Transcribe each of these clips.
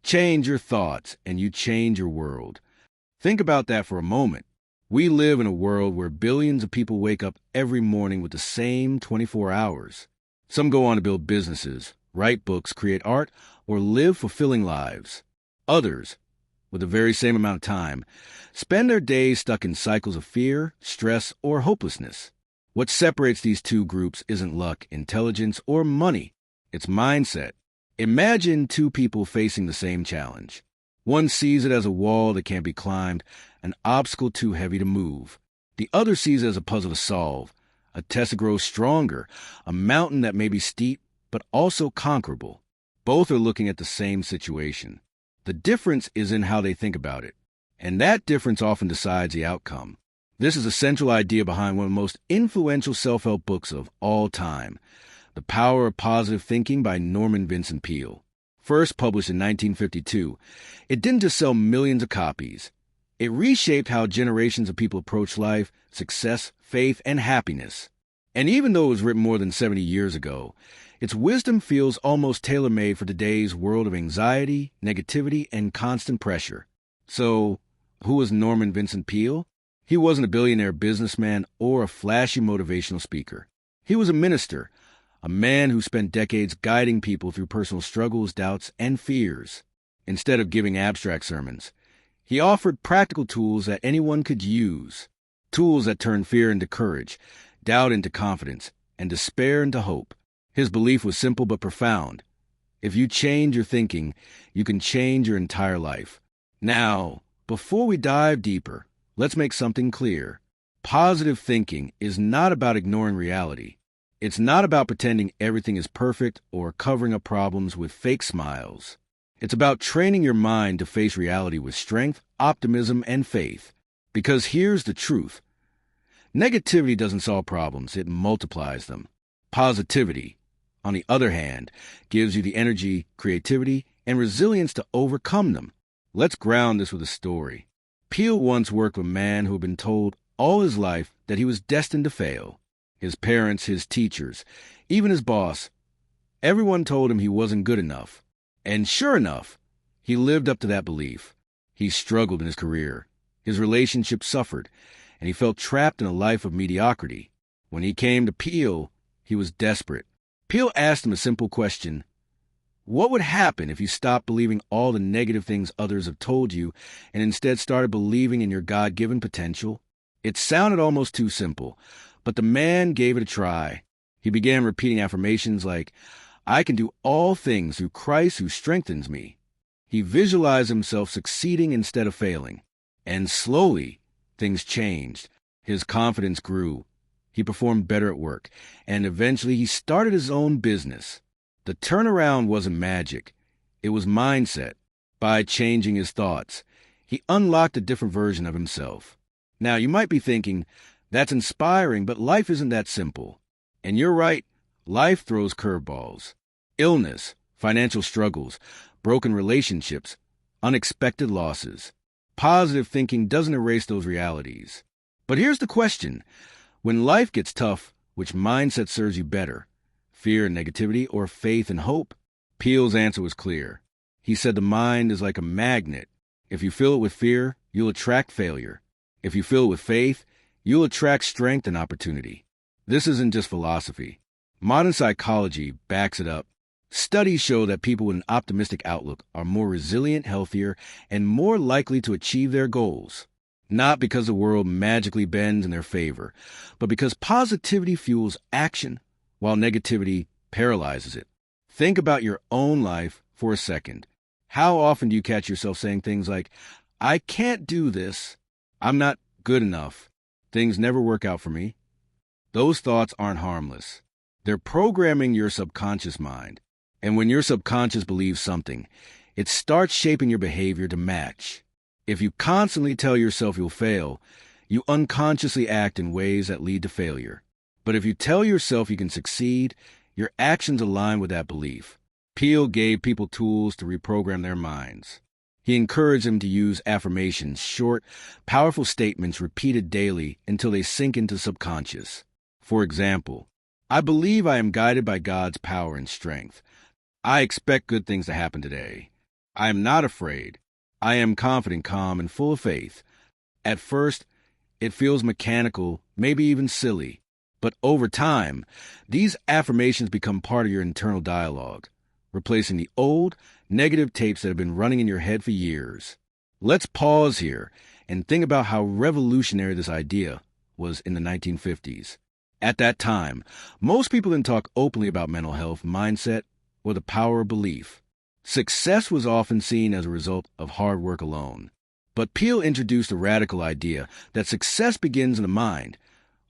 Change your thoughts, and you change your world. Think about that for a moment. We live in a world where billions of people wake up every morning with the same 24 hours. Some go on to build businesses, write books, create art, or live fulfilling lives. Others, with the very same amount of time, spend their days stuck in cycles of fear, stress, or hopelessness. What separates these two groups isn't luck, intelligence, or money. It's mindset. Imagine two people facing the same challenge. One sees it as a wall that can't be climbed, an obstacle too heavy to move. The other sees it as a puzzle to solve, a test to grow stronger, a mountain that may be steep, but also conquerable. Both are looking at the same situation. The difference is in how they think about it, and that difference often decides the outcome. This is a central idea behind one of the most influential self-help books of all time, The Power of Positive Thinking by Norman Vincent Peale. First published in 1952, it didn't just sell millions of copies. It reshaped how generations of people approach life, success, faith, and happiness. And even though it was written more than 70 years ago, its wisdom feels almost tailor-made for today's world of anxiety, negativity, and constant pressure. So, who was Norman Vincent Peale? He wasn't a billionaire businessman or a flashy motivational speaker. He was a minister, a man who spent decades guiding people through personal struggles, doubts, and fears. Instead of giving abstract sermons, he offered practical tools that anyone could use, tools that turn fear into courage, doubt into confidence, and despair into hope. His belief was simple but profound. If you change your thinking, you can change your entire life. Now, before we dive deeper, let's make something clear. Positive thinking is not about ignoring reality. It's not about pretending everything is perfect or covering up problems with fake smiles. It's about training your mind to face reality with strength, optimism, and faith. Because here's the truth. Negativity doesn't solve problems, it multiplies them. Positivity, on the other hand, gives you the energy, creativity, and resilience to overcome them. Let's ground this with a story. Peale once worked with a man who had been told all his life that he was destined to fail. His parents, his teachers, even his boss, everyone told him he wasn't good enough. And sure enough, he lived up to that belief. He struggled in his career. His relationships suffered, and he felt trapped in a life of mediocrity. When he came to Peale, he was desperate. Peale asked him a simple question. What would happen if you stopped believing all the negative things others have told you and instead started believing in your God-given potential? It sounded almost too simple, but the man gave it a try. He began repeating affirmations like, I can do all things through Christ who strengthens me. He visualized himself succeeding instead of failing. And slowly, things changed. His confidence grew. He performed better at work, and eventually he started his own business. The turnaround wasn't magic. It was mindset. By changing his thoughts, he unlocked a different version of himself. Now, you might be thinking, that's inspiring, but life isn't that simple. And you're right, life throws curveballs. Illness, financial struggles, broken relationships, unexpected losses. Positive thinking doesn't erase those realities. But here's the question. When life gets tough, which mindset serves you better? Fear and negativity, or faith and hope? Peale's answer was clear. He said the mind is like a magnet. If you fill it with fear, you'll attract failure. If you fill it with faith, you'll attract strength and opportunity. This isn't just philosophy. Modern psychology backs it up. Studies show that people with an optimistic outlook are more resilient, healthier, and more likely to achieve their goals. Not because the world magically bends in their favor, but because positivity fuels action, while negativity paralyzes it. Think about your own life for a second. How often do you catch yourself saying things like, I can't do this, I'm not good enough, things never work out for me? Those thoughts aren't harmless. They're programming your subconscious mind. And when your subconscious believes something, it starts shaping your behavior to match. If you constantly tell yourself you'll fail, you unconsciously act in ways that lead to failure. But if you tell yourself you can succeed, your actions align with that belief. Peale gave people tools to reprogram their minds. He encouraged them to use affirmations, short, powerful statements repeated daily until they sink into subconscious. For example, I believe I am guided by God's power and strength. I expect good things to happen today. I am not afraid. I am confident, calm, and full of faith. At first, it feels mechanical, maybe even silly. But over time, these affirmations become part of your internal dialogue, replacing the old, negative tapes that have been running in your head for years. Let's pause here and think about how revolutionary this idea was in the 1950s. At that time, most people didn't talk openly about mental health, mindset, or the power of belief. Success was often seen as a result of hard work alone. But Peale introduced a radical idea that success begins in the mind,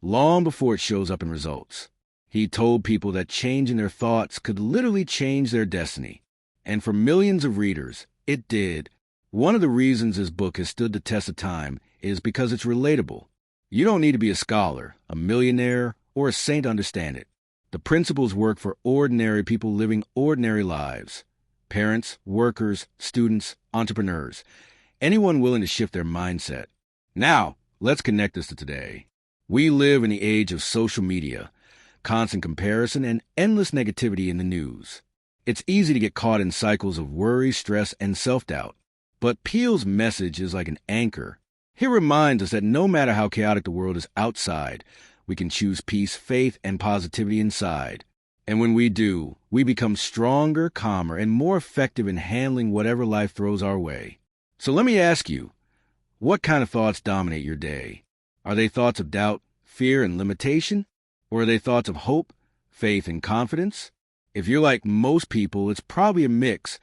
long before it shows up in results. He told people that changing their thoughts could literally change their destiny. And for millions of readers, it did. One of the reasons his book has stood the test of time is because it's relatable. You don't need to be a scholar, a millionaire, or a saint to understand it. The principles work for ordinary people living ordinary lives. Parents, workers, students, entrepreneurs. Anyone willing to shift their mindset. Now, let's connect this to today. We live in the age of social media, constant comparison, and endless negativity in the news. It's easy to get caught in cycles of worry, stress, and self-doubt. But Peale's message is like an anchor. He reminds us that no matter how chaotic the world is outside, we can choose peace, faith, and positivity inside. And when we do, we become stronger, calmer, and more effective in handling whatever life throws our way. So let me ask you, what kind of thoughts dominate your day? Are they thoughts of doubt, fear, and limitation? Or are they thoughts of hope, faith, and confidence? If you're like most people, it's probably a mix,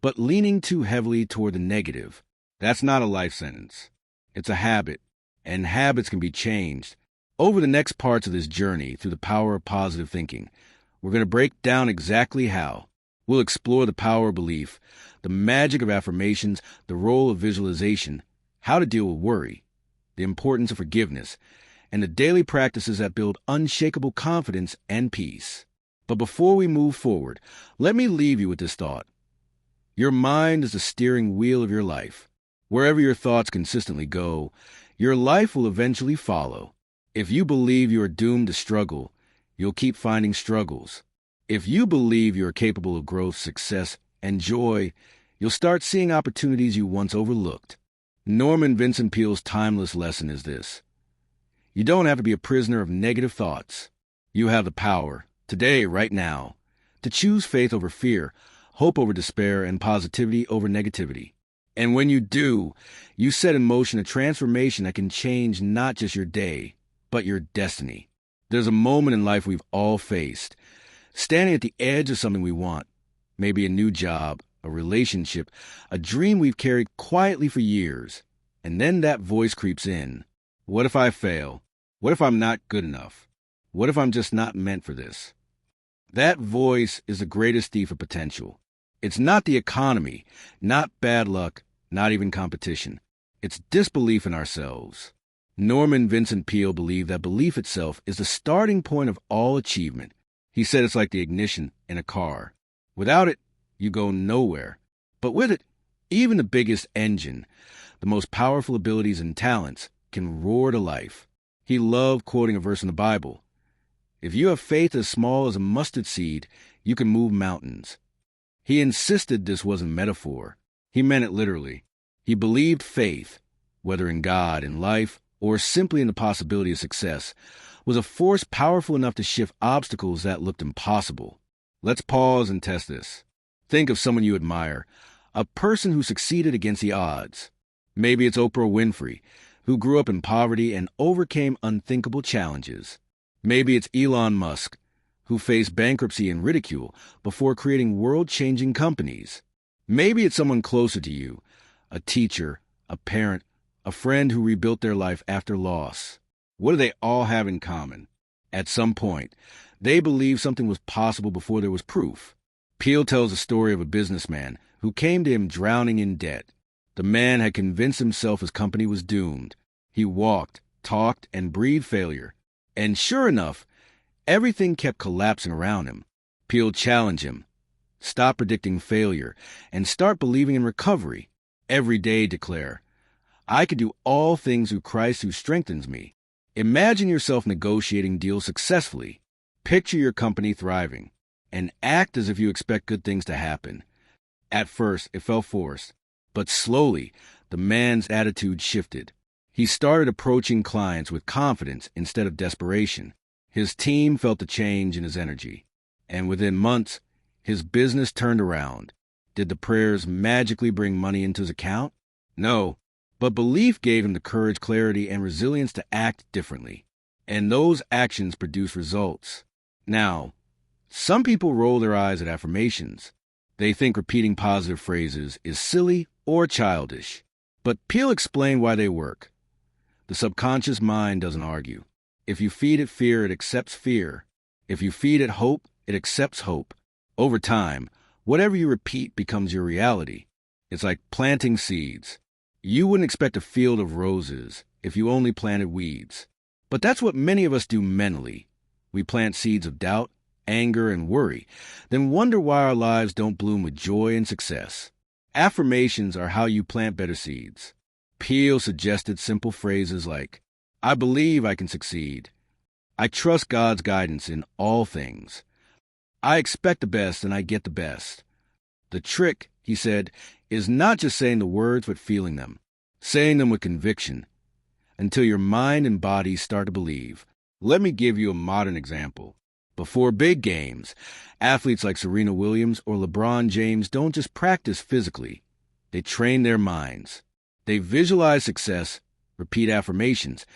but leaning too heavily toward the negative. That's not a life sentence. It's a habit, and habits can be changed. Over the next parts of this journey through the power of positive thinking, we're going to break down exactly how. We'll explore the power of belief, the magic of affirmations, the role of visualization, how to deal with worry, the importance of forgiveness, and the daily practices that build unshakable confidence and peace. But before we move forward, let me leave you with this thought. Your mind is the steering wheel of your life. Wherever your thoughts consistently go, your life will eventually follow. If you believe you are doomed to struggle, you'll keep finding struggles. If you believe you are capable of growth, success, and joy, you'll start seeing opportunities you once overlooked. Norman Vincent Peale's timeless lesson is this. You don't have to be a prisoner of negative thoughts. You have the power, today, right now, to choose faith over fear, hope over despair, and positivity over negativity. And when you do, you set in motion a transformation that can change not just your day, but your destiny. There's a moment in life we've all faced, standing at the edge of something we want, maybe a new job, a relationship, a dream we've carried quietly for years. And then that voice creeps in. What if I fail? What if I'm not good enough? What if I'm just not meant for this? That voice is the greatest thief of potential. It's not the economy, not bad luck, not even competition. It's disbelief in ourselves. Norman Vincent Peale believed that belief itself is the starting point of all achievement. He said it's like the ignition in a car. Without it, you go nowhere. But with it, even the biggest engine, the most powerful abilities and talents, can roar to life. He loved quoting a verse in the Bible. If you have faith as small as a mustard seed, you can move mountains. He insisted this wasn't metaphor. He meant it literally. He believed faith, whether in God, in life, or simply in the possibility of success, was a force powerful enough to shift obstacles that looked impossible. Let's pause and test this. Think of someone you admire, a person who succeeded against the odds. Maybe it's Oprah Winfrey, who grew up in poverty and overcame unthinkable challenges. Maybe it's Elon Musk, who faced bankruptcy and ridicule before creating world-changing companies. Maybe it's someone closer to you, a teacher, a parent, a friend who rebuilt their life after loss. What do they all have in common? At some point, they believed something was possible before there was proof. Peale tells the story of a businessman who came to him drowning in debt. The man had convinced himself his company was doomed. He walked, talked, and breathed failure. And sure enough, everything kept collapsing around him. Peale challenged him. Stop predicting failure and start believing in recovery. Every day declare, I can do all things through Christ who strengthens me. Imagine yourself negotiating deals successfully. Picture your company thriving. And act as if you expect good things to happen. At first, it felt forced, but slowly, the man's attitude shifted. He started approaching clients with confidence instead of desperation. His team felt the change in his energy, and within months, his business turned around. Did the prayers magically bring money into his account? No, but belief gave him the courage, clarity, and resilience to act differently. And those actions produce results. Now, some people roll their eyes at affirmations. They think repeating positive phrases is silly or childish. But Peale explained why they work. The subconscious mind doesn't argue. If you feed it fear, it accepts fear. If you feed it hope, it accepts hope. Over time, whatever you repeat becomes your reality. It's like planting seeds. You wouldn't expect a field of roses if you only planted weeds. But that's what many of us do mentally. We plant seeds of doubt, anger, and worry, then wonder why our lives don't bloom with joy and success. Affirmations are how you plant better seeds. Peale suggested simple phrases like, I believe I can succeed. I trust God's guidance in all things. I expect the best and I get the best. The trick, he said, is not just saying the words but feeling them, saying them with conviction, until your mind and body start to believe. Let me give you a modern example. Before big games, athletes like Serena Williams or LeBron James don't just practice physically. They train their minds. They visualize success, repeat affirmations,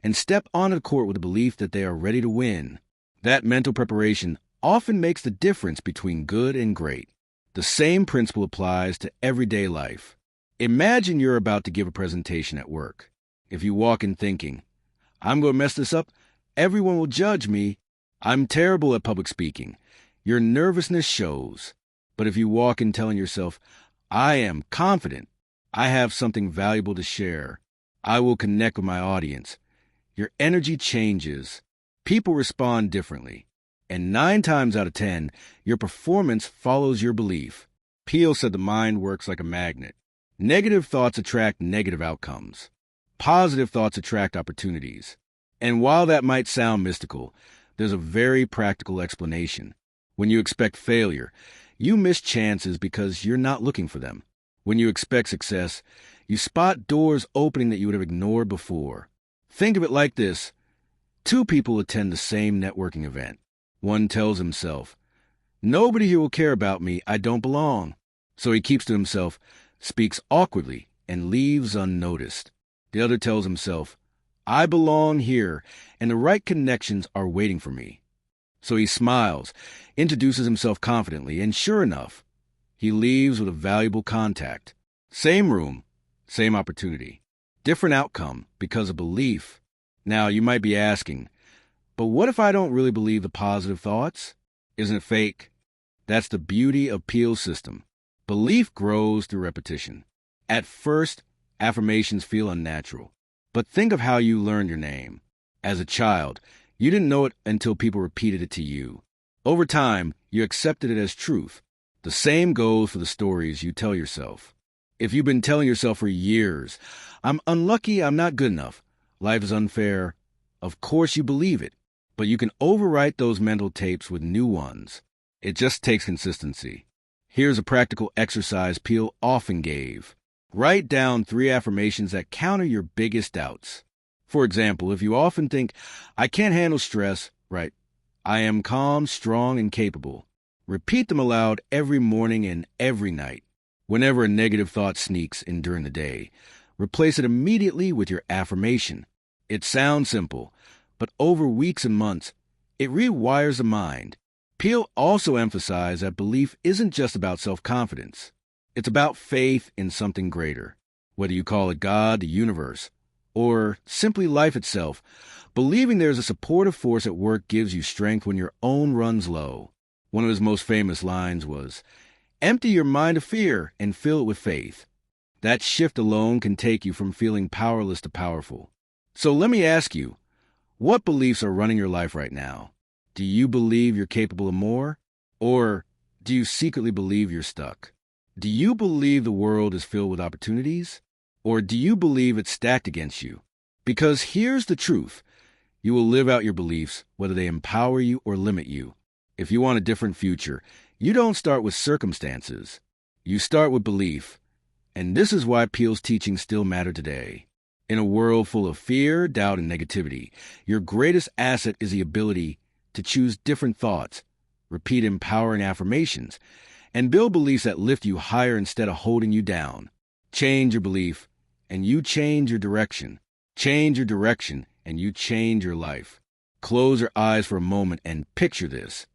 and step onto the court with the belief that they are ready to win. That mental preparation often makes the difference between good and great. The same principle applies to everyday life. Imagine you're about to give a presentation at work. If you walk in thinking, I'm going to mess this up, everyone will judge me, I'm terrible at public speaking, your nervousness shows. But if you walk in telling yourself, I am confident, I have something valuable to share, I will connect with my audience, your energy changes. People respond differently. And 9 times out of 10, your performance follows your belief. Peale said the mind works like a magnet. Negative thoughts attract negative outcomes. Positive thoughts attract opportunities. And while that might sound mystical, there's a very practical explanation. When you expect failure, you miss chances because you're not looking for them. When you expect success, you spot doors opening that you would have ignored before. Think of it like this. 2 people attend the same networking event. One tells himself, nobody here will care about me, I don't belong. So he keeps to himself, speaks awkwardly, and leaves unnoticed. The other tells himself, I belong here, and the right connections are waiting for me. So he smiles, introduces himself confidently, and sure enough, he leaves with a valuable contact. Same room, same opportunity. Different outcome because of belief. Now, you might be asking, but what if I don't really believe the positive thoughts? Isn't it fake? That's the beauty of Peale's system. Belief grows through repetition. At first, affirmations feel unnatural. But think of how you learned your name. As a child, you didn't know it until people repeated it to you. Over time, you accepted it as truth. The same goes for the stories you tell yourself. If you've been telling yourself for years, I'm unlucky, I'm not good enough, life is unfair, of course you believe it. But you can overwrite those mental tapes with new ones. It just takes consistency. Here's a practical exercise Peale often gave. Write down 3 affirmations that counter your biggest doubts. For example, if you often think, I can't handle stress, write, I am calm, strong, and capable. Repeat them aloud every morning and every night. Whenever a negative thought sneaks in during the day, replace it immediately with your affirmation. It sounds simple, but over weeks and months, it rewires the mind. Peale also emphasized that belief isn't just about self-confidence. It's about faith in something greater. Whether you call it God, the universe, or simply life itself, believing there's a supportive force at work gives you strength when your own runs low. One of his most famous lines was, empty your mind of fear and fill it with faith. That shift alone can take you from feeling powerless to powerful. So let me ask you, what beliefs are running your life right now? Do you believe you're capable of more? Or do you secretly believe you're stuck? Do you believe the world is filled with opportunities? Or do you believe it's stacked against you? Because here's the truth. You will live out your beliefs, whether they empower you or limit you. If you want a different future, you don't start with circumstances. You start with belief, and this is why Peele's teachings still matter today. In a world full of fear, doubt, and negativity, your greatest asset is the ability to choose different thoughts, repeat empowering affirmations, and build beliefs that lift you higher instead of holding you down. Change your belief, and you change your direction. Change your direction, and you change your life. Close your eyes for a moment and picture this.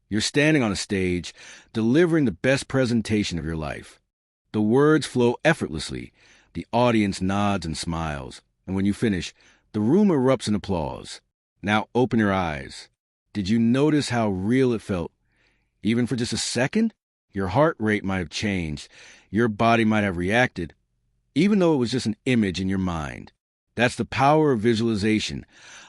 You're standing on a stage, delivering the best presentation of your life. The words flow effortlessly. The audience nods and smiles. And when you finish, the room erupts in applause. Now open your eyes. Did you notice how real it felt? Even for just a second? Your heart rate might have changed. Your body might have reacted, even though it was just an image in your mind. That's the power of visualization,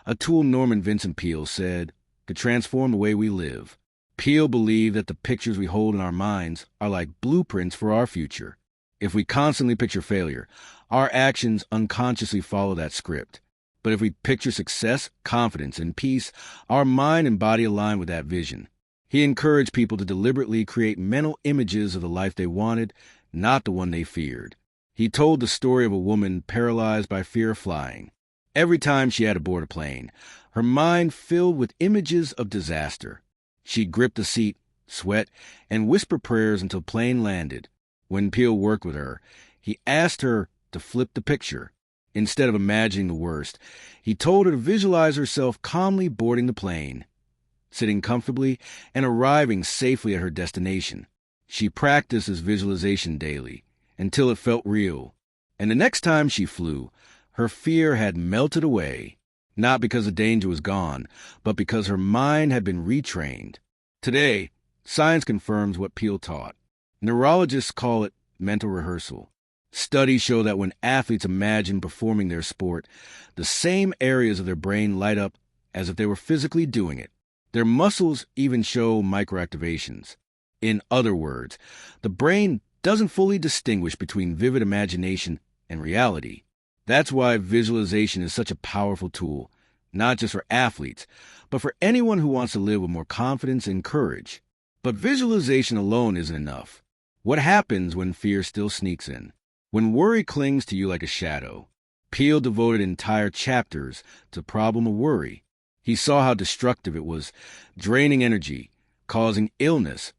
a tool Norman Vincent Peale said could transform the way we live. Peale believed that the pictures we hold in our minds are like blueprints for our future. If we constantly picture failure, our actions unconsciously follow that script. But if we picture success, confidence, and peace, our mind and body align with that vision. He encouraged people to deliberately create mental images of the life they wanted, not the one they feared. He told the story of a woman paralyzed by fear of flying. Every time she had to board a plane, her mind filled with images of disaster. She'd grip the seat, sweat, and whisper prayers until the plane landed. When Peale worked with her, he asked her to flip the picture. Instead of imagining the worst, he told her to visualize herself calmly boarding the plane, sitting comfortably, and arriving safely at her destination. She practiced this visualization daily until it felt real. And the next time she flew, her fear had melted away, not because the danger was gone, but because her mind had been retrained. Today, science confirms what Peale taught. Neurologists call it mental rehearsal. Studies show that when athletes imagine performing their sport, the same areas of their brain light up as if they were physically doing it. Their muscles even show microactivations. In other words, the brain doesn't fully distinguish between vivid imagination and reality. That's why visualization is such a powerful tool, not just for athletes, but for anyone who wants to live with more confidence and courage. But visualization alone isn't enough. What happens when fear still sneaks in? When worry clings to you like a shadow? Peale devoted entire chapters to the problem of worry. He saw how destructive it was, draining energy, causing illness,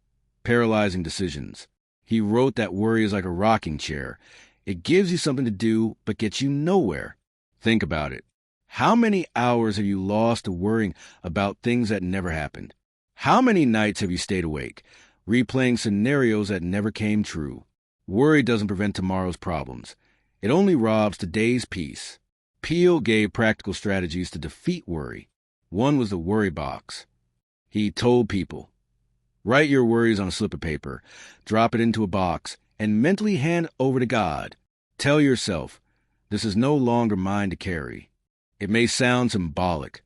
paralyzing decisions. He wrote that worry is like a rocking chair. It gives you something to do, but gets you nowhere. Think about it. How many hours have you lost to worrying about things that never happened? How many nights have you stayed awake, replaying scenarios that never came true? Worry doesn't prevent tomorrow's problems. It only robs today's peace. Peale gave practical strategies to defeat worry. One was the worry box. He told people, write your worries on a slip of paper, drop it into a box, and mentally hand it over to God. Tell yourself, this is no longer mine to carry. It may sound symbolic,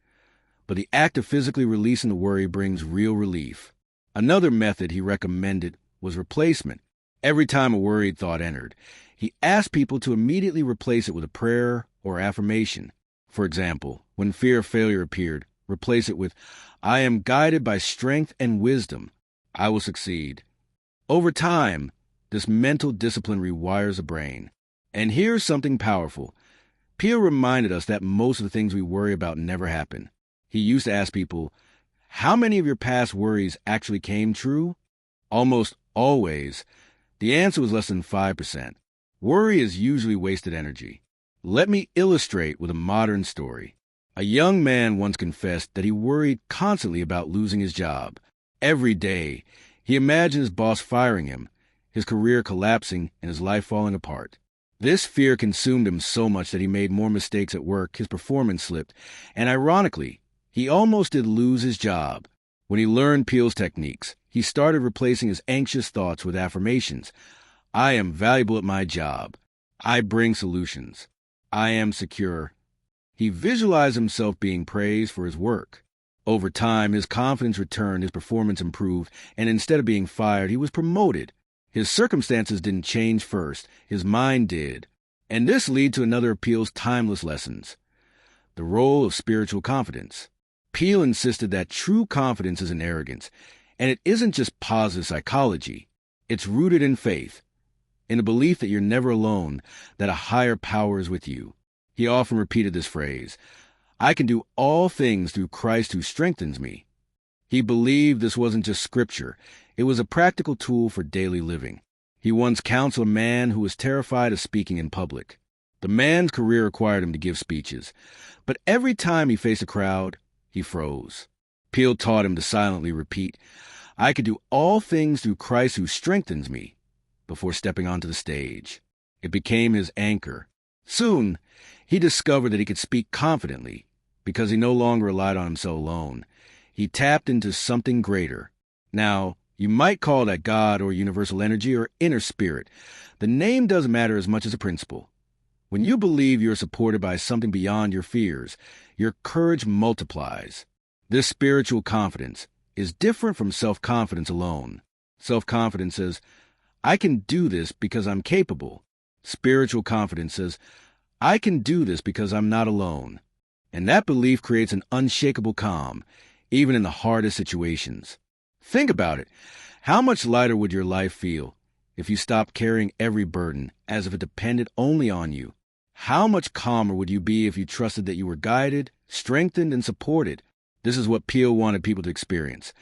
but the act of physically releasing the worry brings real relief. Another method he recommended was replacement. Every time a worried thought entered, he asked people to immediately replace it with a prayer or affirmation. For example, when fear of failure appeared, replace it with, I am guided by strength and wisdom. I will succeed. Over time, this mental discipline rewires the brain. And here's something powerful. Peale reminded us that most of the things we worry about never happen. He used to ask people, how many of your past worries actually came true? Almost always, the answer was less than 5%. Worry is usually wasted energy. Let me illustrate with a modern story. A young man once confessed that he worried constantly about losing his job. Every day, he imagined his boss firing him, his career collapsing, and his life falling apart. This fear consumed him so much that he made more mistakes at work, his performance slipped, and ironically, he almost did lose his job. When he learned Peale's techniques, he started replacing his anxious thoughts with affirmations. I am valuable at my job. I bring solutions. I am secure. He visualized himself being praised for his work. Over time, his confidence returned, his performance improved, and instead of being fired, he was promoted. His circumstances didn't change first, his mind did. And this led to another of Peale's timeless lessons, the role of spiritual confidence. Peale insisted that true confidence isn't arrogance, and it isn't just positive psychology. It's rooted in faith. in the belief that you're never alone, that a higher power is with you. He often repeated this phrase, I can do all things through Christ who strengthens me. He believed this wasn't just scripture. It was a practical tool for daily living. He once counseled a man who was terrified of speaking in public. The man's career required him to give speeches, but every time he faced a crowd, he froze. Peale taught him to silently repeat, I can do all things through Christ who strengthens me, before stepping onto the stage. It became his anchor. Soon, he discovered that he could speak confidently because he no longer relied on himself alone. He tapped into something greater. Now, you might call that God or universal energy or inner spirit. The name doesn't matter as much as the principle. When you believe you're supported by something beyond your fears, your courage multiplies. This spiritual confidence is different from self-confidence alone. Self-confidence says, I can do this because I'm capable. Spiritual confidence says, I can do this because I'm not alone. And that belief creates an unshakable calm, even in the hardest situations. Think about it. How much lighter would your life feel if you stopped carrying every burden as if it depended only on you? How much calmer would you be if you trusted that you were guided, strengthened, and supported? This is what Peale wanted people to experience.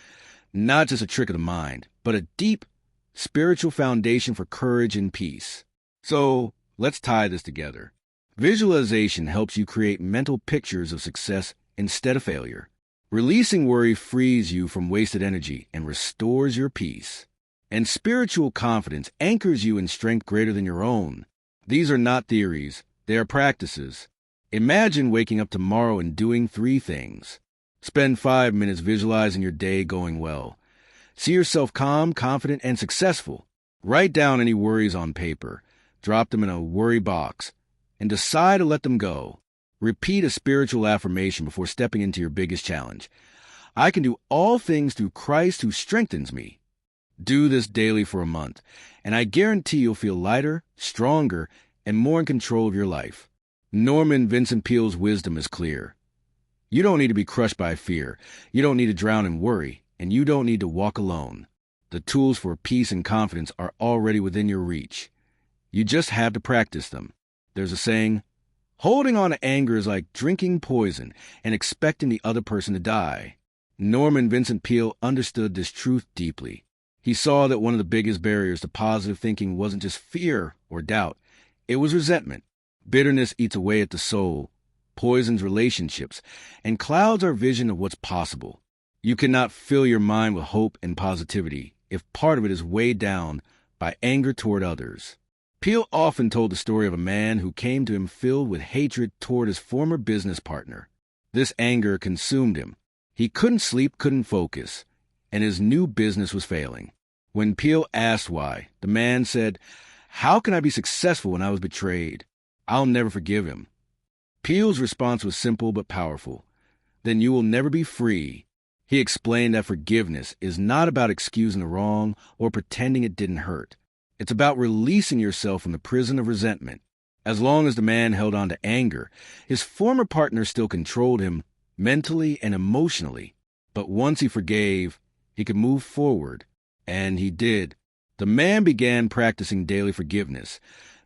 Not just a trick of the mind, but a deep, spiritual foundation for courage and peace. So, let's tie this together. Visualization helps you create mental pictures of success instead of failure. Releasing worry frees you from wasted energy and restores your peace. And spiritual confidence anchors you in strength greater than your own. These are not theories, they are practices. Imagine waking up tomorrow and doing 3 things. Spend 5 minutes visualizing your day going well. See yourself calm, confident, and successful. Write down any worries on paper. Drop them in a worry box. And decide to let them go. Repeat a spiritual affirmation before stepping into your biggest challenge. I can do all things through Christ who strengthens me. Do this daily for a month, and I guarantee you'll feel lighter, stronger, and more in control of your life. Norman Vincent Peale's wisdom is clear. You don't need to be crushed by fear. You don't need to drown in worry, and you don't need to walk alone. The tools for peace and confidence are already within your reach. You just have to practice them. There's a saying, holding on to anger is like drinking poison and expecting the other person to die. Norman Vincent Peale understood this truth deeply. He saw that one of the biggest barriers to positive thinking wasn't just fear or doubt. It was resentment. Bitterness eats away at the soul, poisons relationships, and clouds our vision of what's possible. You cannot fill your mind with hope and positivity if part of it is weighed down by anger toward others. Peale often told the story of a man who came to him filled with hatred toward his former business partner. This anger consumed him. He couldn't sleep, couldn't focus, and his new business was failing. When Peale asked why, the man said, how can I be successful when I was betrayed? I'll never forgive him. Peale's response was simple but powerful. Then you will never be free. He explained that forgiveness is not about excusing the wrong or pretending it didn't hurt. It's about releasing yourself from the prison of resentment. As long as the man held on to anger, his former partner still controlled him mentally and emotionally. But once he forgave, he could move forward. And he did. The man began practicing daily forgiveness,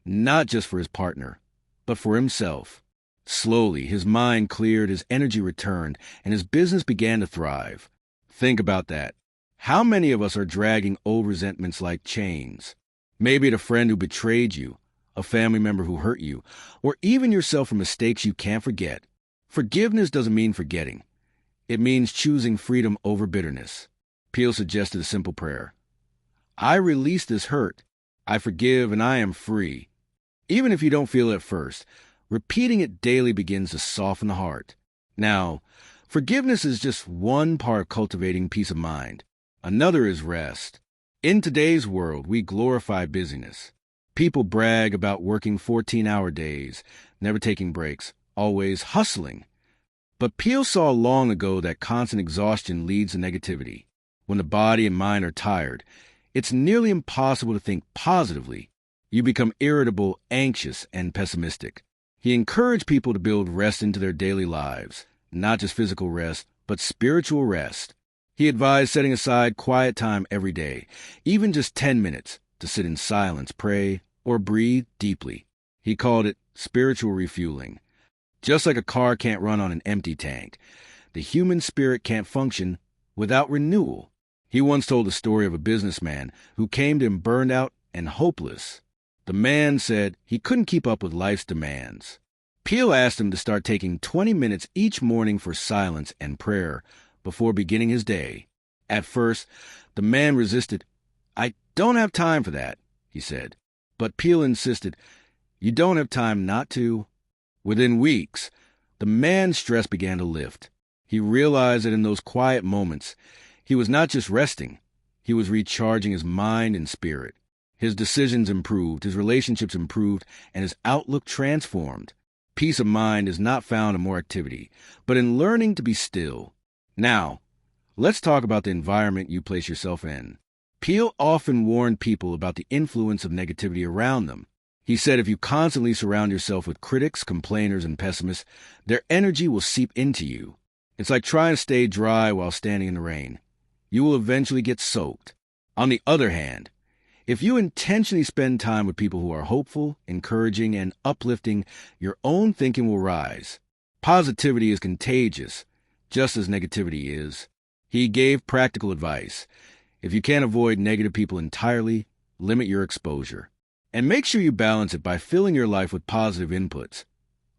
not just for his partner, but for himself. Slowly, his mind cleared, his energy returned, and his business began to thrive. Think about that. How many of us are dragging old resentments like chains? Maybe it's a friend who betrayed you, a family member who hurt you, or even yourself for mistakes you can't forget. Forgiveness doesn't mean forgetting. It means choosing freedom over bitterness. Peale suggested a simple prayer. I release this hurt. I forgive and I am free. Even if you don't feel it at first, repeating it daily begins to soften the heart. Now, forgiveness is just one part of cultivating peace of mind. Another is rest. In today's world, we glorify busyness. People brag about working 14-hour days, never taking breaks, always hustling. But Peale saw long ago that constant exhaustion leads to negativity. When the body and mind are tired, it's nearly impossible to think positively. You become irritable, anxious, and pessimistic. He encouraged people to build rest into their daily lives, not just physical rest, but spiritual rest. He advised setting aside quiet time every day, even just 10 minutes, to sit in silence, pray, or breathe deeply. He called it spiritual refueling. Just like a car can't run on an empty tank, the human spirit can't function without renewal. He once told the story of a businessman who came to him burned out and hopeless. The man said he couldn't keep up with life's demands. Peale asked him to start taking 20 minutes each morning for silence and prayer before beginning his day. At first, the man resisted. "I don't have time for that," he said. But Peale insisted, "You don't have time not to." Within weeks, the man's stress began to lift. He realized that in those quiet moments, he was not just resting, he was recharging his mind and spirit. His decisions improved, his relationships improved, and his outlook transformed. Peace of mind is not found in more activity, but in learning to be still. Now, let's talk about the environment you place yourself in. Peale often warned people about the influence of negativity around them. He said if you constantly surround yourself with critics, complainers, and pessimists, their energy will seep into you. It's like trying to stay dry while standing in the rain. You will eventually get soaked. On the other hand, if you intentionally spend time with people who are hopeful, encouraging, and uplifting, your own thinking will rise. Positivity is contagious, just as negativity is. He gave practical advice. If you can't avoid negative people entirely, limit your exposure. And make sure you balance it by filling your life with positive inputs,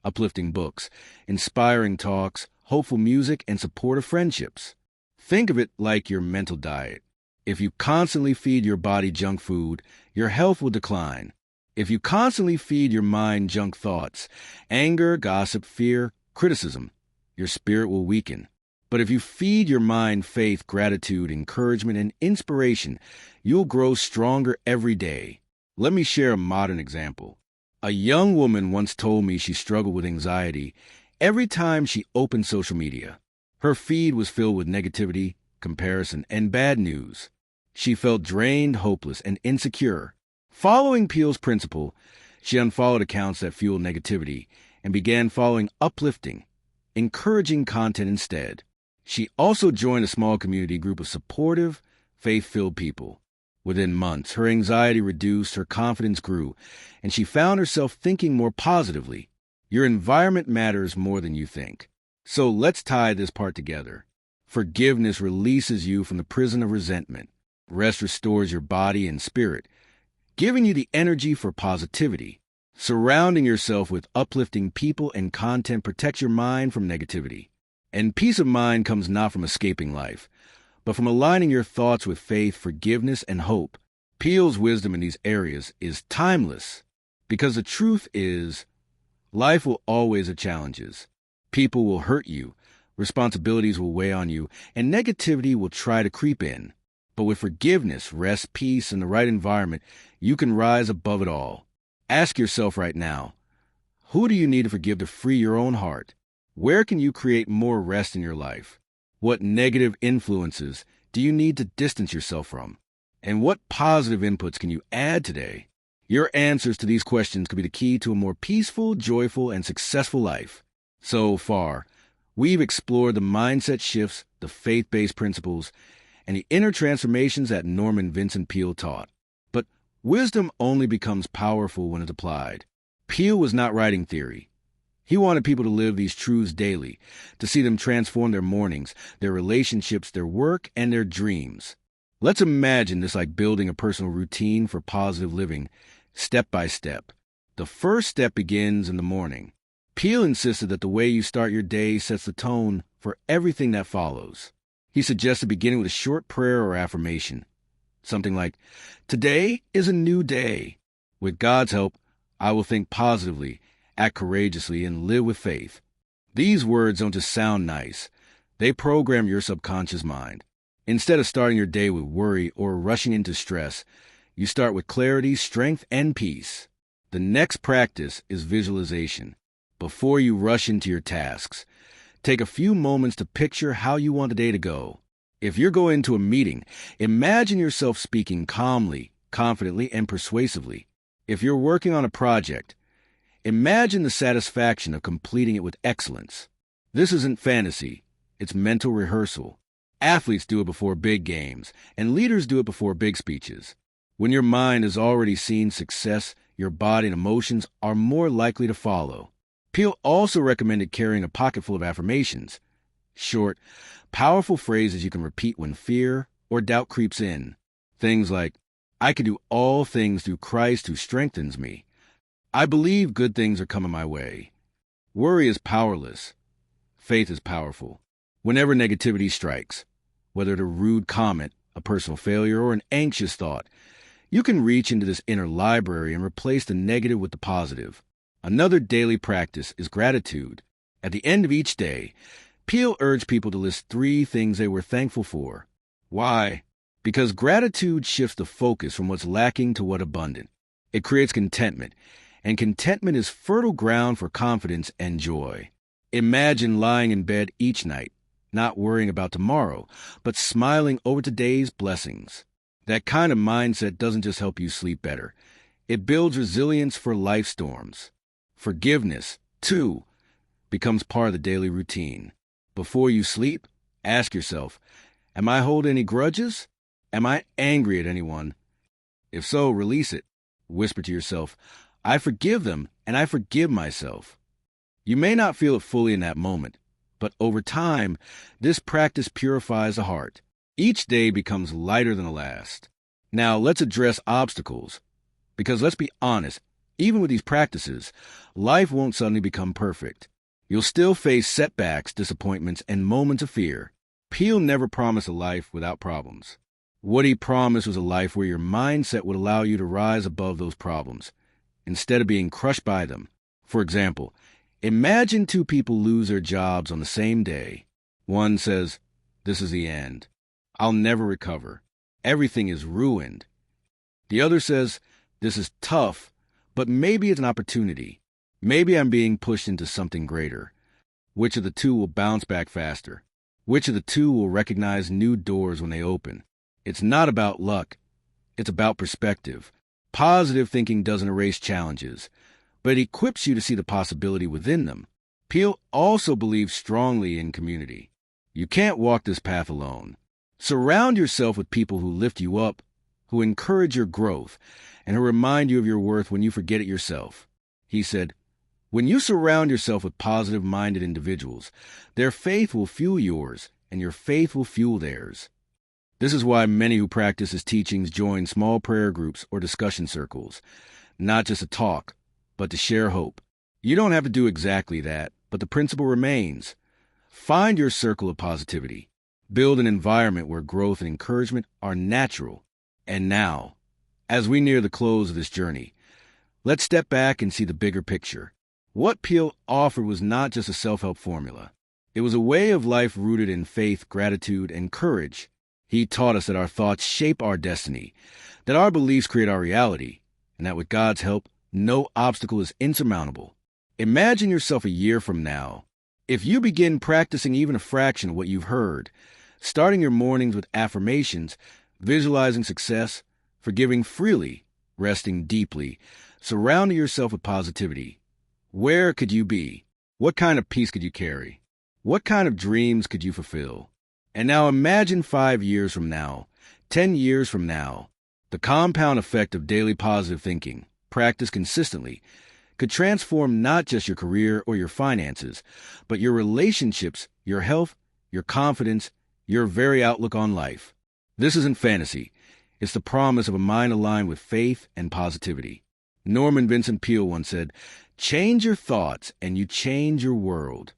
uplifting books, inspiring talks, hopeful music, and supportive friendships. Think of it like your mental diet. If you constantly feed your body junk food, your health will decline. If you constantly feed your mind junk thoughts, anger, gossip, fear, criticism, your spirit will weaken. But if you feed your mind faith, gratitude, encouragement, and inspiration, you'll grow stronger every day. Let me share a modern example. A young woman once told me she struggled with anxiety every time she opened social media. Her feed was filled with negativity, comparison, and bad news. She felt drained, hopeless, and insecure. Following Peale's principle, she unfollowed accounts that fueled negativity and began following uplifting, encouraging content instead. She also joined a small community group of supportive, faith-filled people. Within months, her anxiety reduced, her confidence grew, and she found herself thinking more positively. Your environment matters more than you think. So let's tie this part together. Forgiveness releases you from the prison of resentment. Rest restores your body and spirit, giving you the energy for positivity. Surrounding yourself with uplifting people and content protects your mind from negativity. And peace of mind comes not from escaping life, but from aligning your thoughts with faith, forgiveness, and hope. Peale's wisdom in these areas is timeless, because the truth is, life will always have challenges. People will hurt you, responsibilities will weigh on you, and negativity will try to creep in. But with forgiveness, rest, peace, and the right environment, you can rise above it all. Ask yourself right now, who do you need to forgive to free your own heart? Where can you create more rest in your life? What negative influences do you need to distance yourself from? And what positive inputs can you add today? Your answers to these questions could be the key to a more peaceful, joyful, and successful life. So far, we've explored the mindset shifts, the faith-based principles, and the inner transformations that Norman Vincent Peale taught. But wisdom only becomes powerful when it's applied. Peale was not writing theory. He wanted people to live these truths daily, to see them transform their mornings, their relationships, their work, and their dreams. Let's imagine this like building a personal routine for positive living, step by step. The first step begins in the morning. Peale insisted that the way you start your day sets the tone for everything that follows. He suggested beginning with a short prayer or affirmation. Something like, "Today is a new day. With God's help, I will think positively, act courageously, and live with faith." These words don't just sound nice. They program your subconscious mind. Instead of starting your day with worry or rushing into stress, you start with clarity, strength, and peace. The next practice is visualization. Before you rush into your tasks, take a few moments to picture how you want the day to go. If you're going into a meeting, imagine yourself speaking calmly, confidently, and persuasively. If you're working on a project, imagine the satisfaction of completing it with excellence. This isn't fantasy, it's mental rehearsal. Athletes do it before big games, and leaders do it before big speeches. When your mind has already seen success, your body and emotions are more likely to follow. Peale also recommended carrying a pocket full of affirmations, short, powerful phrases you can repeat when fear or doubt creeps in. Things like, I can do all things through Christ who strengthens me. I believe good things are coming my way. Worry is powerless. Faith is powerful. Whenever negativity strikes, whether it's a rude comment, a personal failure, or an anxious thought, you can reach into this inner library and replace the negative with the positive. Another daily practice is gratitude. At the end of each day, Peale urged people to list 3 things they were thankful for. Why? Because gratitude shifts the focus from what's lacking to what's abundant. It creates contentment, and contentment is fertile ground for confidence and joy. Imagine lying in bed each night, not worrying about tomorrow, but smiling over today's blessings. That kind of mindset doesn't just help you sleep better. It builds resilience for life storms. Forgiveness, too, becomes part of the daily routine. Before you sleep, ask yourself, am I holding any grudges? Am I angry at anyone? If so, release it. Whisper to yourself, I forgive them and I forgive myself. You may not feel it fully in that moment, but over time, this practice purifies the heart. Each day becomes lighter than the last. Now, let's address obstacles. Because let's be honest, even with these practices, life won't suddenly become perfect. You'll still face setbacks, disappointments, and moments of fear. Peale never promised a life without problems. What he promised was a life where your mindset would allow you to rise above those problems, instead of being crushed by them. For example, imagine 2 people lose their jobs on the same day. One says, this is the end. I'll never recover. Everything is ruined. The other says, this is tough, but maybe it's an opportunity. Maybe I'm being pushed into something greater. Which of the 2 will bounce back faster? Which of the 2 will recognize new doors when they open? It's not about luck. It's about perspective. Positive thinking doesn't erase challenges, but it equips you to see the possibility within them. Peale also believes strongly in community. You can't walk this path alone. Surround yourself with people who lift you up, who encourage your growth, and who remind you of your worth when you forget it yourself. He said, when you surround yourself with positive-minded individuals, their faith will fuel yours, and your faith will fuel theirs. This is why many who practice his teachings join small prayer groups or discussion circles, not just to talk, but to share hope. You don't have to do exactly that, but the principle remains. Find your circle of positivity. Build an environment where growth and encouragement are natural. And now, as we near the close of this journey, let's step back and see the bigger picture. What Peale offered was not just a self-help formula. It was a way of life rooted in faith, gratitude, and courage. He taught us that our thoughts shape our destiny, that our beliefs create our reality, and that with God's help, no obstacle is insurmountable. Imagine yourself a year from now. If you begin practicing even a fraction of what you've heard, starting your mornings with affirmations, visualizing success, forgiving freely, resting deeply, surrounding yourself with positivity, where could you be? What kind of peace could you carry? What kind of dreams could you fulfill? And now imagine 5 years from now, 10 years from now, the compound effect of daily positive thinking, practiced consistently, could transform not just your career or your finances, but your relationships, your health, your confidence, your very outlook on life. This isn't fantasy. It's the promise of a mind aligned with faith and positivity. Norman Vincent Peale once said, change your thoughts and you change your world.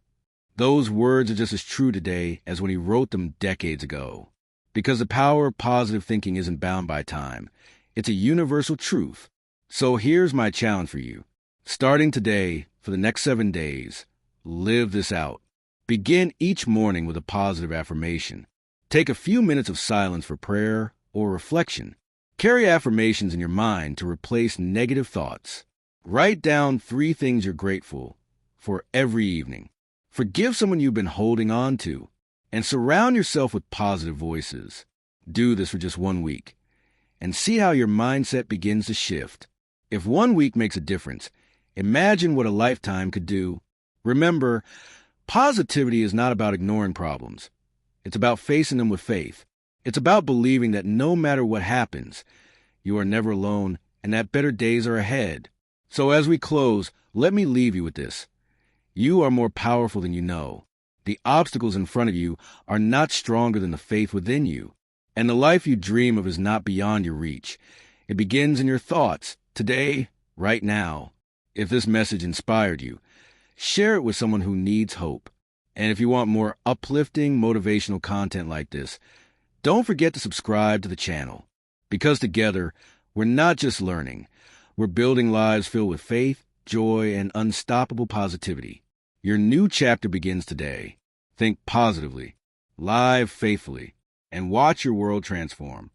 Those words are just as true today as when he wrote them decades ago. Because the power of positive thinking isn't bound by time. It's a universal truth. So here's my challenge for you. Starting today, for the next 7 days, live this out. Begin each morning with a positive affirmation. Take a few minutes of silence for prayer or reflection. Carry affirmations in your mind to replace negative thoughts. Write down 3 things you're grateful for every evening. Forgive someone you've been holding on to, and surround yourself with positive voices. Do this for just 1 week, and see how your mindset begins to shift. If 1 week makes a difference, imagine what a lifetime could do. Remember, positivity is not about ignoring problems. It's about facing them with faith. It's about believing that no matter what happens, you are never alone and that better days are ahead. So as we close, let me leave you with this. You are more powerful than you know. The obstacles in front of you are not stronger than the faith within you. And the life you dream of is not beyond your reach. It begins in your thoughts, today, right now. If this message inspired you, share it with someone who needs hope. And if you want more uplifting, motivational content like this, don't forget to subscribe to the channel. Because together, we're not just learning, we're building lives filled with faith, joy, and unstoppable positivity. Your new chapter begins today. Think positively, live faithfully, and watch your world transform.